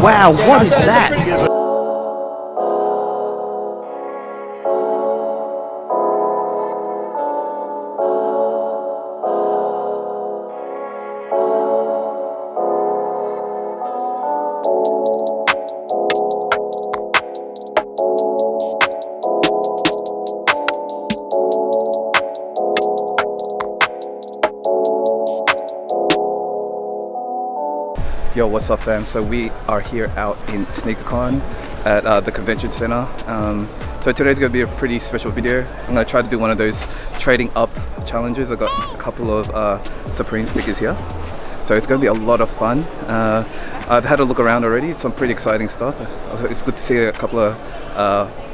Wow, what is that? Yo, what's up fam? So we are here out in SneakerCon at the convention center. So today's gonna be a pretty special video. I'm gonna try to do one of those trading up challenges. I got a couple of Supreme stickers here. So it's gonna be a lot of fun. I've had a look around already. It's some pretty exciting stuff. It's good to see a couple of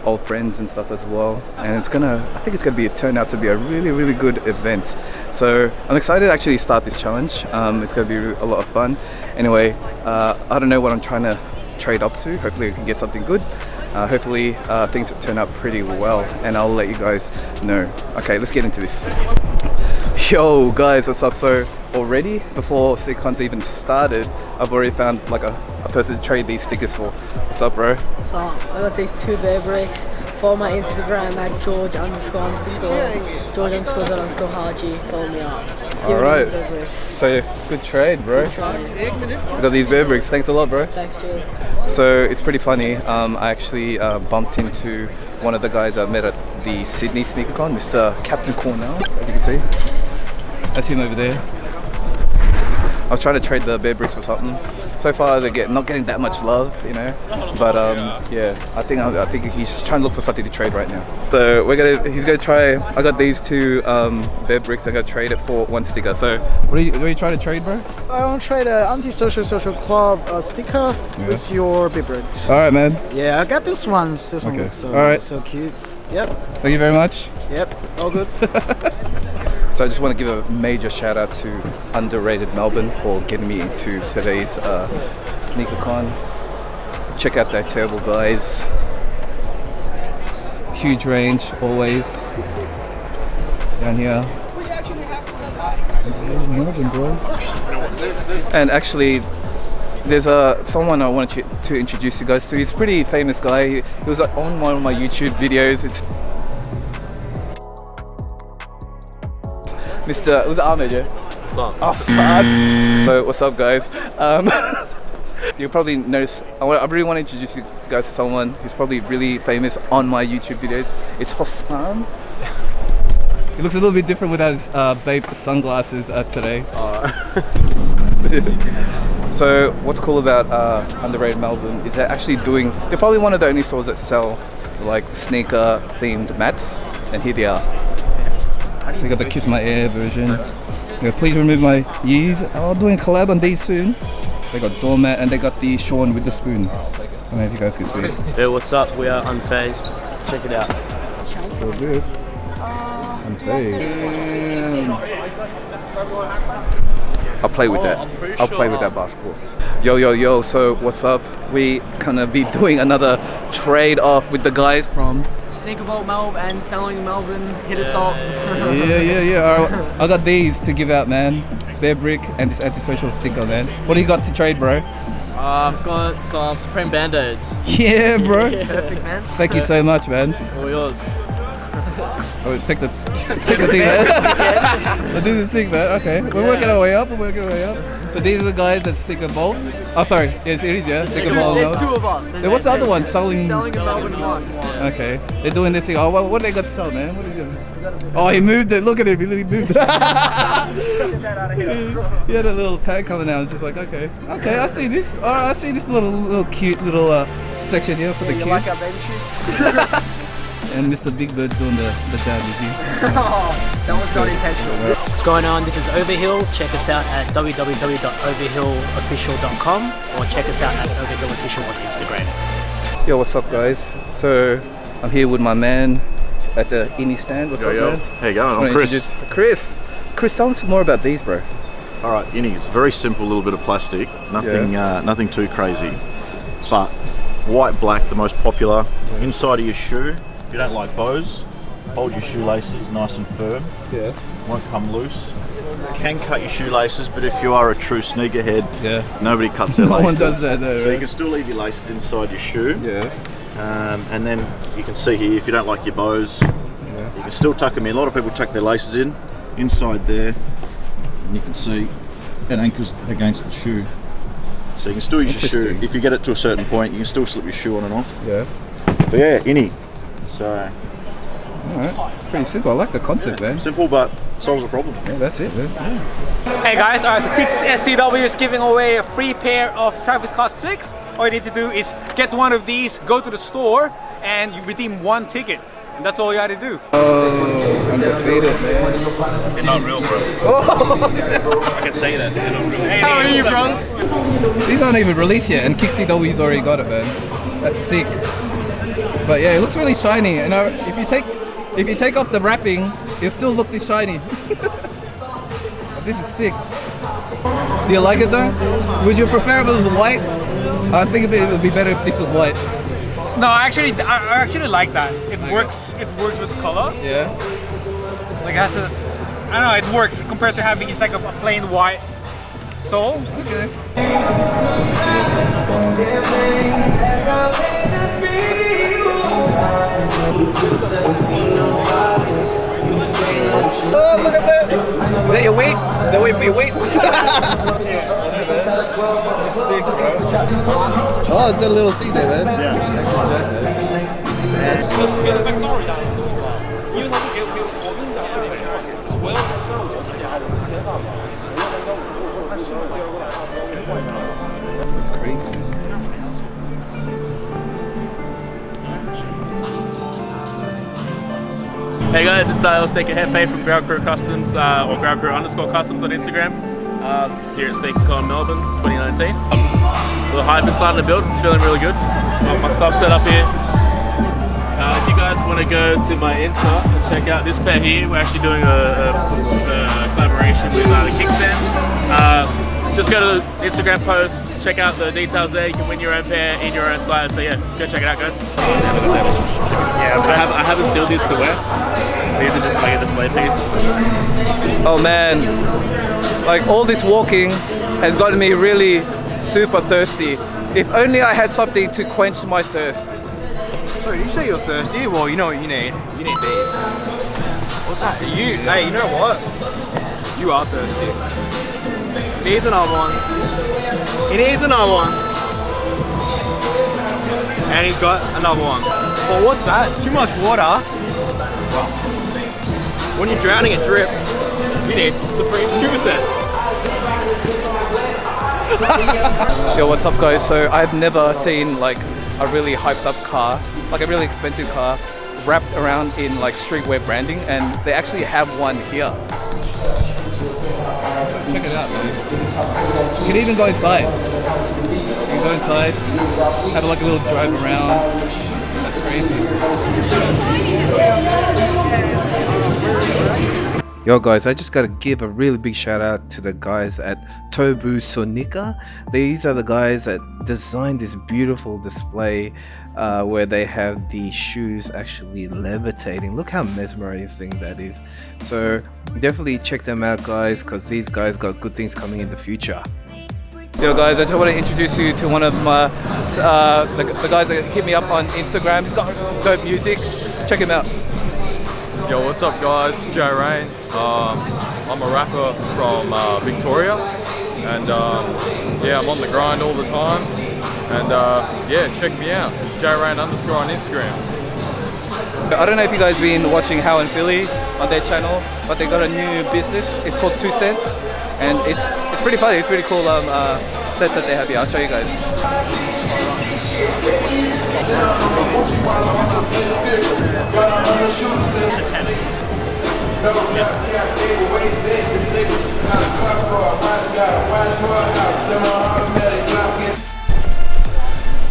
old friends and stuff as well. And I think it's gonna turn out to be a really good event. So I'm excited to actually start this challenge. It's gonna be a lot of fun. Anyway, I don't know what I'm trying to trade up to. Hopefully I can get something good. Hopefully things turn out pretty well, and I'll let you guys know. Okay, let's get into this. Yo guys, what's up? So already, before SneakerCon's even started, I've already found like a person to trade these stickers for. What's up, bro? So I got these two bear bricks. Follow my Instagram at George__Haji. Follow me up. Alright. So good trade, bro. Good trade. I got these bear bricks. Thanks a lot, bro. Thanks, George. So it's pretty funny. I actually bumped into one of the guys I met at the Sydney SneakerCon, Mr. Captain Cornell, as you can see. That's him over there. I was trying to trade the bear bricks for something. So far they're not getting that much love, you know. But yeah, I think he's trying to look for something to trade right now. So he's gonna try. I got these two bear bricks. I'm gonna trade it for one sticker. So what are you trying to trade, bro? I want to trade an anti-social social club sticker with your bear bricks. All right, man. Yeah, I got this one. This one looks so cute. Yep. Thank you very much. Yep. All good. So I just want to give a major shout out to Underrated Melbourne for getting me into today's SneakerCon. Check out that table, guys. Huge range, always. Down here. Melbourne, bro. And actually, there's someone I wanted to introduce you guys to. He's a pretty famous guy. He was on one of my YouTube videos. It's Mr. Ahmed, yeah? What's up? Oh, sad. So, what's up, guys? You'll probably notice, I really want to introduce you guys to someone who's probably really famous on my YouTube videos. It's Hassan. He looks a little bit different with his babe sunglasses today. So, what's cool about Underrated Melbourne is they're actually they're probably one of the only stores that sell like sneaker themed mats, and here they are. They got the Kiss My Air version. They got Please Remove My Yeez. I'm doing a collab on these soon. They got Doormat and they got the Sean with the spoon. I don't know if you guys can see. Yo, what's up? We are Unfazed. Check it out. So good. Unfazed. I'll play with that. I'll play with that basketball. Yo. So what's up? We gonna be doing another trade off with the guys from Sneaker Vault Melbourne and Selling Melbourne. Hit us up. Yeah. Alright, I got these to give out, man. Bear brick and this antisocial sticker, man. What do you got to trade, bro? I've got some Supreme Band-Aids. Yeah, bro. Yeah. Perfect, man. Thank you so much, man. All yours. Oh, take the thing, man. This is sick, man. Okay, we're working our way up. So these are the guys that stick a bolt. Oh, sorry. Yes, it is, yeah. Stick a bolt. There's two of us. Then what's the other one? Selling a Melbourne one. Okay. They're doing this thing. Oh, what they got to sell, man? What are you doing? Oh, he moved it. Look at him. He literally moved it. He had a little tag coming out. It's just like, okay, I see this. All right, I see this little cute little section here for the kids. You like our baby shoes? And Mr. Big Bird's doing the dab with you. That was not intentional. What's going on? This is Overhill. Check us out at www.overhillofficial.com or check us out at overhillofficial on Instagram. Yo, what's up, guys? So I'm here with my man at the Innie stand. What's up, man? How you going? I'm Chris. Chris, tell us more about these, bro. All right, Innies, very simple little bit of plastic. Nothing too crazy. But white, black, the most popular. Inside of your shoe. If you don't like bows, hold your shoelaces nice and firm. Yeah. Won't come loose. can cut your shoelaces, but if you are a true sneakerhead, nobody cuts their No laces. one does that though, So right? you can still leave your laces inside your shoe. Yeah. And then you can see here, if you don't like your bows, you can still tuck them in. A lot of people tuck their laces in, inside there, and you can see it anchors against the shoe. So you can still use your shoe. If you get it to a certain point, you can still slip your shoe on and off. Yeah. But yeah, innie. So. Alright, it's pretty simple. I like the concept, man. Simple, but solves a problem. Yeah, that's it, man. Hey guys, alright, so Kix STW is giving away a free pair of Travis Scott 6. All you need to do is get one of these, go to the store, and you redeem one ticket. And that's all you had to do. Oh, undefeated, man. They're not real, bro. I can say that. They're not real. How are you, bro? These aren't even released yet, and Kixplore's already got it, man. That's sick. But yeah, it looks really shiny. And if you take off the wrapping, it'll still look this shiny. This is sick. Do you like it though? Would you prefer if it was white? I think it would be better if this was white. No, I actually like that. It works with the color. Yeah. Like it has a, I don't know, it works compared to having just like a plain white sole. Okay. Oh, look at that! Is that your weight? The weight for your weight? Sick, bro. Oh, it's got a little thing there, man. Yeah. That's crazy, man. Hey guys, it's Steak and Hefe from Ground Crew Customs, or Ground Crew _Customs on Instagram. Here at SneakerCon Melbourne 2019. The hype is starting to build, it's feeling really good. Got my stuff set up here. If you guys want to go to my Insta and check out this pair here, we're actually doing a collaboration with the Kickstand. Just go to the Instagram post, check out the details there. You can win your own pair in your own size. So yeah, go check it out, guys. Yeah, but I haven't sealed these to wear. These are just like a display piece. Oh man, like all this walking has gotten me really super thirsty. If only I had something to quench my thirst. Sorry, you say you're thirsty? Well, you know what you need. You need these. What's that? Hey, you know what? You are thirsty. Here's another one. And here's another one. And he's got another one. Well, what's that? Too much water. Well, when you're drowning in drip, you need Supreme Scuba Set. Yo, what's up guys? So I've never seen like a really hyped up car, like a really expensive car, wrapped around in like streetwear branding, and they actually have one here. Check it out, man. You can even go inside. You can go inside, have like a little drive around. That's crazy. Yo guys, I just gotta give a really big shout out to the guys at Tobu Sonika. These are the guys that designed this beautiful display where they have the shoes actually levitating. Look how mesmerizing that is. So definitely check them out guys, because these guys got good things coming in the future. Yo guys, I just want to introduce you to one of my the guys that hit me up on Instagram. He's got dope music. Check him out. Yo, what's up guys? It's Joe Rain. I'm a rapper from Victoria, and yeah, I'm on the grind all the time, and yeah, check me out. It's JRain_ on Instagram. I don't know if you guys been watching How in Philly on their channel, but they got a new business. It's called 2 Cents, and it's pretty funny. It's really cool sets that they have here. I'll show you guys.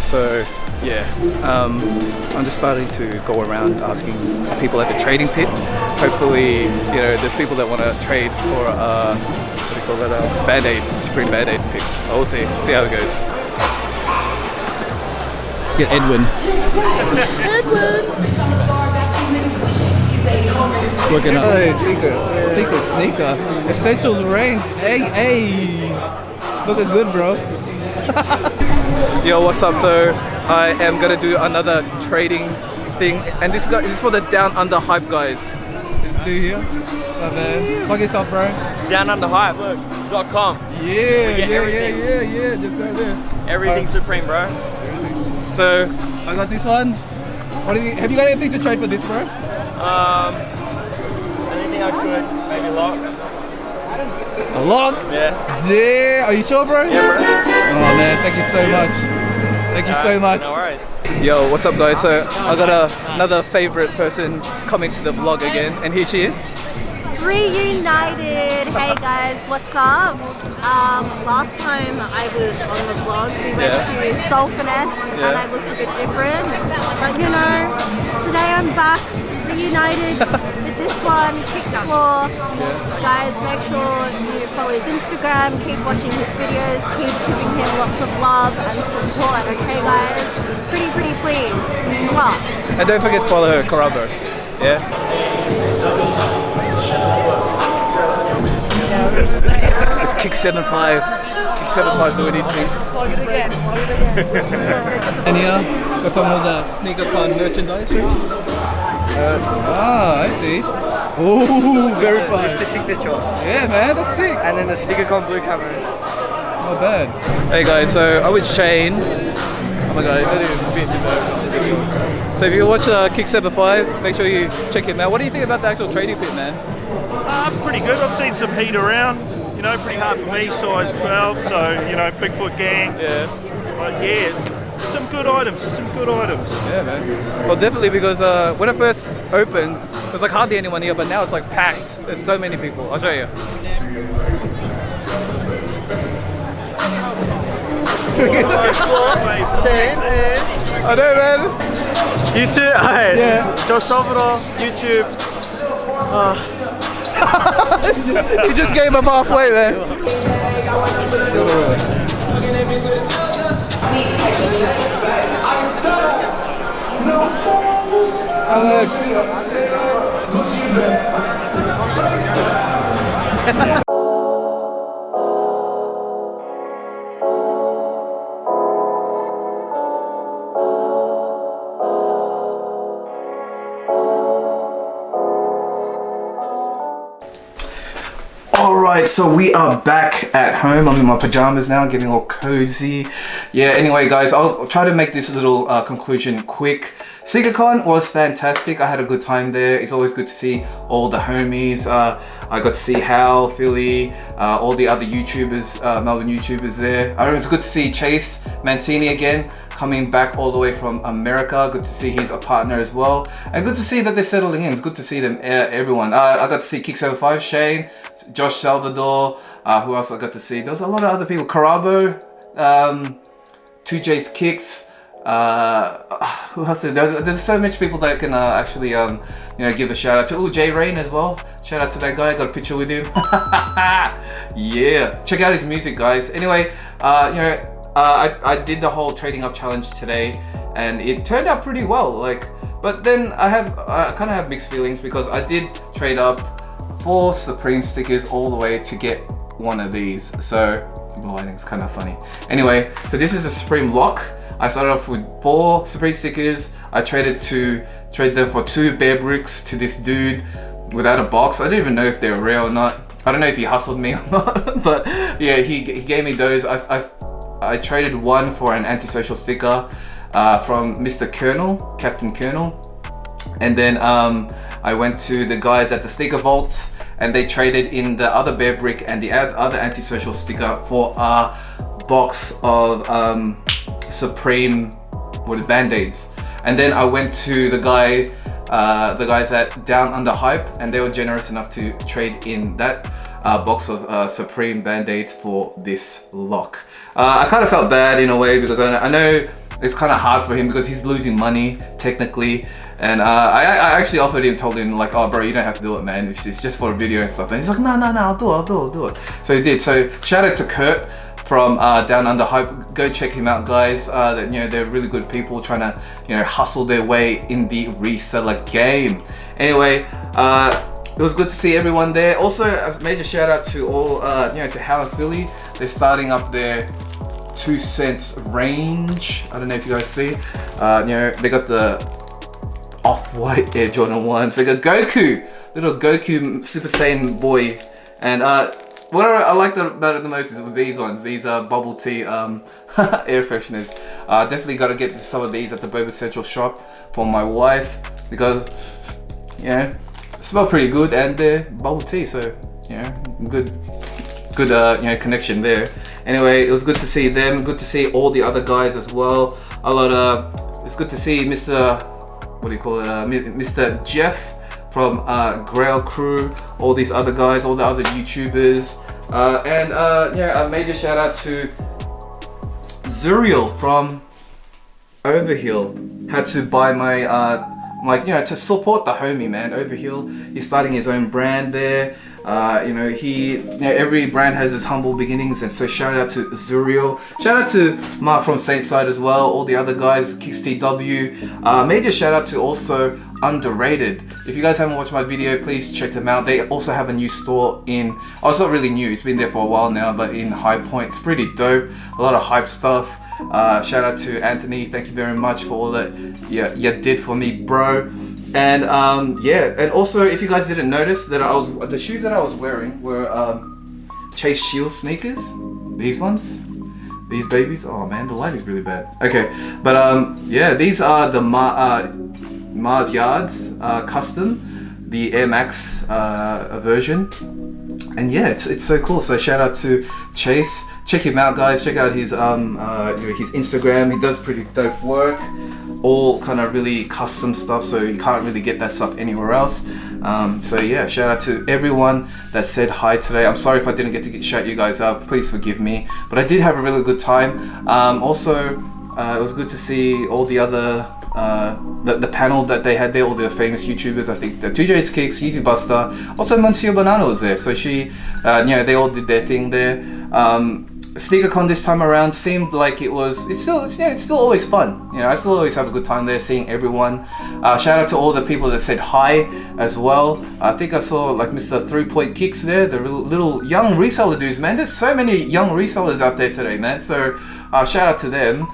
So yeah, I'm just starting to go around asking people at the trading pit. Hopefully, you know, there's people that want to trade for what do you call that? Band-Aid, Supreme Band-Aid pick. We'll see how it goes. Let's get Edwin. Edwin. Looking up. Hey, secret sneaker. Essentials rain. Hey. Looking good, bro. Yo, what's up? So I am gonna do another trading thing, and this is for the Down Under Hype guys. This dude here. Oh, man. Plug yourself, bro. downunderhype.com. Yeah. Just right there. Everything Supreme, bro. So I got this one. Have you got anything to trade for this, bro? Anything I could, maybe lock. A lock? Yeah. Are you sure, bro? Yeah, bro. Oh man, thank you so much. Thank you so much. No worries. Yo, what's up, guys? So I got another favorite person coming to the vlog again, and here she is. Reunited! Hey guys, what's up? Last time I was on the vlog, we went to Soul Finesse and I looked a bit different. But you know, today I'm back, reunited with this one, Kixplore. Guys, make sure you follow his Instagram, keep watching his videos, keep giving him lots of love and support, okay guys? Pretty please. Mwah. And don't forget to follow her, Corrado. Yeah? It's Kick75. Kick75 doing his thing. Plug it again. And here, got some of the SneakerCon merchandise. I see. Oh, very fun. With the signature. Yeah, man, that's sick. And then the SneakerCon blue camera. Not bad. Hey guys, so I'm with Shane. Oh my god, it doesn't even fit, you know. So if you watch Kick75, make sure you check him out. What do you think about the actual trading fit, man? Pretty good. I've seen some heat around. You know, pretty hard for me, size 12, so, you know, Bigfoot gang. Yeah. But yeah, some good items, Yeah, man. Well, definitely, because when it first opened, there's like hardly anyone here, but now it's like packed. There's so many people. I'll show you. I know, man. YouTube, Yeah. Josh Salvador, YouTube. He just gave up halfway, man. Alex. Alright, so we are back at home. I'm in my pajamas now, getting all cozy. Yeah, anyway guys, I'll try to make this little conclusion quick. SneakerCon was fantastic. I had a good time there. It's always good to see all the homies. I got to see Hal, Philly, all the other YouTubers, Melbourne YouTubers there. It was good to see Chase Mancini again, coming back all the way from America. Good to see he's a partner as well. And good to see that they're settling in. It's good to see them, everyone. I got to see Kick75, Shane, Josh Salvador, who else I got to see? There was a lot of other people. Carabo, 2J's Kicks, who else? There's so much people that can actually you know, give a shout out to. Oh, Jay Rain as well. Shout out to that guy. Got a picture with him. Yeah, check out his music, guys. Anyway, you know, I did the whole trading up challenge today, and it turned out pretty well. Like, but then I kind of have mixed feelings, because I did trade up 4 Supreme stickers all the way to get one of these. So the lighting's kind of funny. Anyway, so this is a Supreme lock. I started off with 4 Supreme stickers. I traded them for 2 bear bricks to this dude without a box. I don't even know if they're real or not. I don't know if he hustled me or not, but yeah, he gave me those. I traded 1 for an antisocial sticker from Mr. Colonel, Captain Colonel. And then I went to the guys at the Sticker Vaults, and they traded in the other bear brick and the other antisocial sticker for a box of Supreme Band-Aids. And then I went to the guys at Down Under Hype, and they were generous enough to trade in that box of Supreme Band-Aids for this lock. I kind of felt bad in a way, because I know it's kind of hard for him, because he's losing money technically. And I actually offered him, told him like, oh bro, you don't have to do it, man. It's just for a video and stuff. And he's like, no, I'll do it. So he did. So shout out to Kurt from Down Under Hype. Go check him out, guys. That, you know, they're really good people trying to, you know, hustle their way in the reseller game. Anyway, it was good to see everyone there. Also, a major shout out to all, to Hal and Philly. They're starting up their 2 cents range. I don't know if you guys see. They got the off-white Air Jordan 1s. They got Goku, little Goku Super Saiyan boy. And what I like about it the most is with these ones. These are bubble tea air fresheners. Definitely got to get some of these at the Boba Central shop for my wife because smell pretty good and they're bubble tea, so good connection there. Anyway, it was good to see them, good to see all the other guys as well. It's good to see Mr. Mr. Jeff from Grail Crew, all these other guys, all the other YouTubers, and a major shout out to Zuriel from Overhill. Had to buy my to support the homie, man. Overhill, he's starting his own brand there. Every brand has its humble beginnings, and so shout out to Zuriel. Shout out to Mark from Saintside as well, all the other guys, KixTW. Major shout out to also Underrated. If you guys haven't watched my video, please check them out. They also have a new store in, it's not really new, it's been there for a while now, but in High Point. It's pretty dope, a lot of hype stuff. Shout out to Anthony, thank you very much for all that you did for me, bro. And and also if you guys didn't notice that the shoes that I was wearing were Chase Shield sneakers. These ones, these babies. Oh man, the light is really bad. Okay, but these are the Mars Yards custom, the Air Max version, and it's so cool. So shout out to Chase. Check him out, guys. Check out his Instagram. He does pretty dope work, all kind of really custom stuff, so you can't really get that stuff anywhere else. Shout out to everyone that said hi today. I'm sorry if I didn't get to shout you guys out, please forgive me, but I did have a really good time. It was good to see all the other the panel that they had there, all the famous YouTubers. I think the 2J's Kicks, Yeezy Buster, also Monsieur Banana was there, so she they all did their thing there. SneakerCon this time around seemed like it's still always fun. I still always have a good time there, seeing everyone. Shout out to all the people that said hi as well. I think I saw like Mr. 3 Point Kicks there, the little young reseller dudes, man. There's so many young resellers out there today, man. So shout out to them.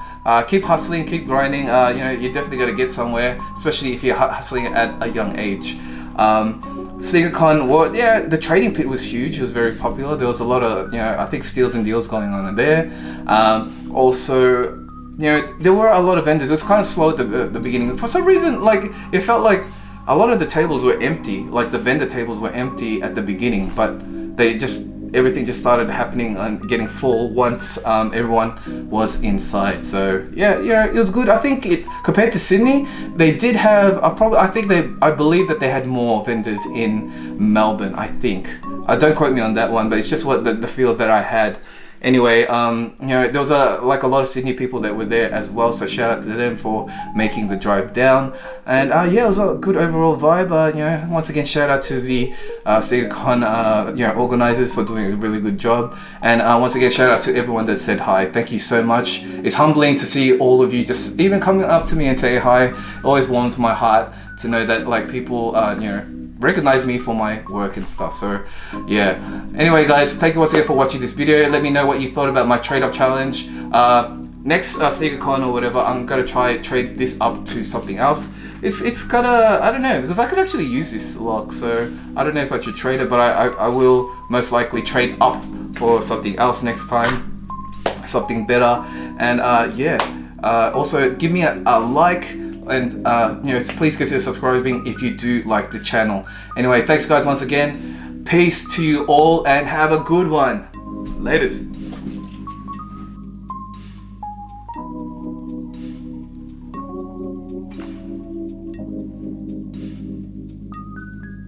Keep hustling, keep grinding. You definitely got to get somewhere, especially if you're hustling at a young age. SneakerCon, the trading pit was huge. It was very popular. There was a lot of, I think steals and deals going on in there. Also, there were a lot of vendors. It was kind of slow at the beginning. For some reason, it felt like a lot of the tables were empty. Like the vendor tables were empty at the beginning, but everything just started happening and getting full once everyone was inside. So it was good. I think compared to Sydney, they did have I believe that they had more vendors in Melbourne. I think. Don't quote me on that one, but it's just what the feel that I had. Anyway, there was a lot of Sydney people that were there as well, so shout out to them for making the drive down. And it was a good overall vibe. Once again, shout out to the SneakerCon organizers for doing a really good job. And once again, shout out to everyone that said hi. Thank you so much. It's humbling to see all of you just even coming up to me and say hi. It always warms my heart to know that people recognize me for my work and stuff. So anyway guys, thank you once again for watching this video. Let me know what you thought about my trade up challenge. Next SneakerCon or whatever, I'm gonna try trade this up to something else. It's gotta, I don't know, because I could actually use this lock, so I don't know if I should trade it, but I will most likely trade up for something else next time, something better. And also give me a like. And please consider subscribing if you do like the channel. Anyway, thanks guys once again. Peace to you all and have a good one. Laters.